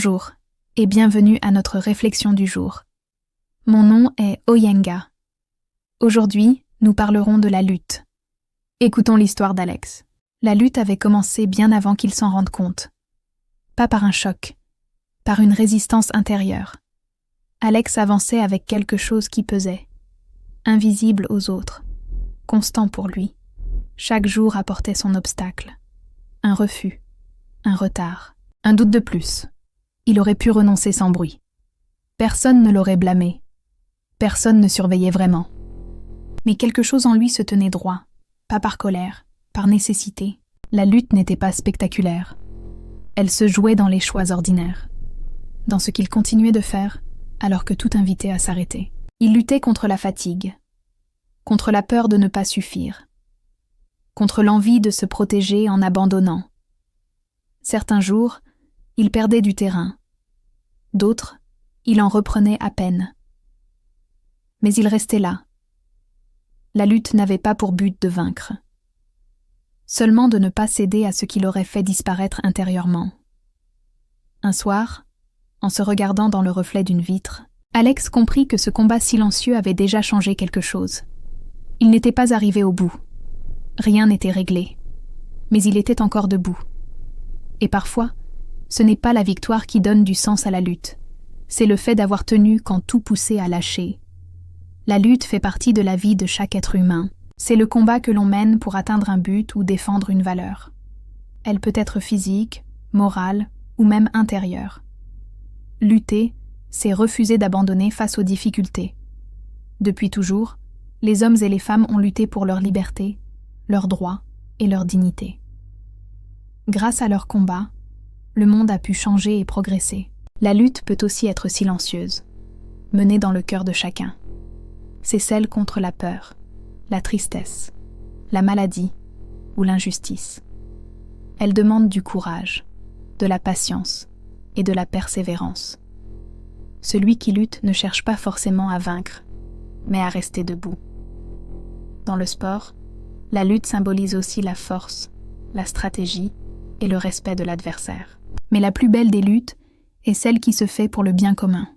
Bonjour et bienvenue à notre réflexion du jour. Mon nom est Oyenga. Aujourd'hui, nous parlerons de la lutte. Écoutons l'histoire d'Alex. La lutte avait commencé bien avant qu'il s'en rende compte. Pas par un choc, par une résistance intérieure. Alex avançait avec quelque chose qui pesait, invisible aux autres, constant pour lui. Chaque jour apportait son obstacle. Un refus, un retard, un doute de plus. Il aurait pu renoncer sans bruit. Personne ne l'aurait blâmé. Personne ne surveillait vraiment. Mais quelque chose en lui se tenait droit, pas par colère, par nécessité. La lutte n'était pas spectaculaire. Elle se jouait dans les choix ordinaires, dans ce qu'il continuait de faire alors que tout invitait à s'arrêter. Il luttait contre la fatigue, contre la peur de ne pas suffire, contre l'envie de se protéger en abandonnant. Certains jours, il perdait du terrain. D'autres, il en reprenait à peine. Mais il restait là. La lutte n'avait pas pour but de vaincre, seulement de ne pas céder à ce qui l'aurait fait disparaître intérieurement. Un soir, en se regardant dans le reflet d'une vitre, Alex comprit que ce combat silencieux avait déjà changé quelque chose. Il n'était pas arrivé au bout. Rien n'était réglé. Mais il était encore debout. Et parfois, ce n'est pas la victoire qui donne du sens à la lutte. C'est le fait d'avoir tenu quand tout poussait à lâcher. La lutte fait partie de la vie de chaque être humain. C'est le combat que l'on mène pour atteindre un but ou défendre une valeur. Elle peut être physique, morale ou même intérieure. Lutter, c'est refuser d'abandonner face aux difficultés. Depuis toujours, les hommes et les femmes ont lutté pour leur liberté, leurs droits et leur dignité. Grâce à leur combat, le monde a pu changer et progresser. La lutte peut aussi être silencieuse, menée dans le cœur de chacun. C'est celle contre la peur, la tristesse, la maladie ou l'injustice. Elle demande du courage, de la patience et de la persévérance. Celui qui lutte ne cherche pas forcément à vaincre, mais à rester debout. Dans le sport, la lutte symbolise aussi la force, la stratégie et le respect de l'adversaire. Mais la plus belle des luttes est celle qui se fait pour le bien commun.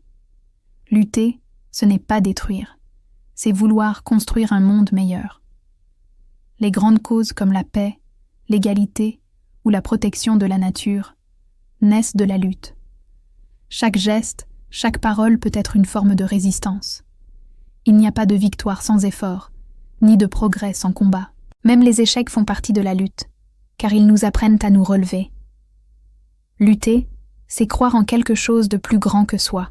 Lutter, ce n'est pas détruire, c'est vouloir construire un monde meilleur. Les grandes causes comme la paix, l'égalité ou la protection de la nature naissent de la lutte. Chaque geste, chaque parole peut être une forme de résistance. Il n'y a pas de victoire sans effort, ni de progrès sans combat. Même les échecs font partie de la lutte, car ils nous apprennent à nous relever. Lutter, c'est croire en quelque chose de plus grand que soi.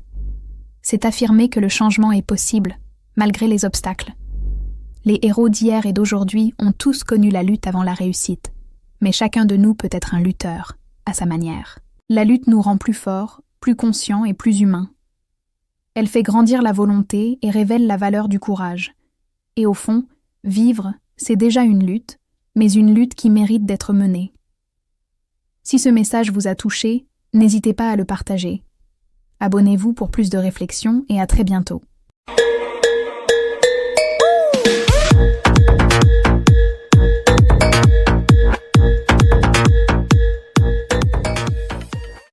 C'est affirmer que le changement est possible, malgré les obstacles. Les héros d'hier et d'aujourd'hui ont tous connu la lutte avant la réussite, mais chacun de nous peut être un lutteur, à sa manière. La lutte nous rend plus forts, plus conscients et plus humains. Elle fait grandir la volonté et révèle la valeur du courage. Et au fond, vivre, c'est déjà une lutte, mais une lutte qui mérite d'être menée. Si ce message vous a touché, n'hésitez pas à le partager. Abonnez-vous pour plus de réflexions et à très bientôt.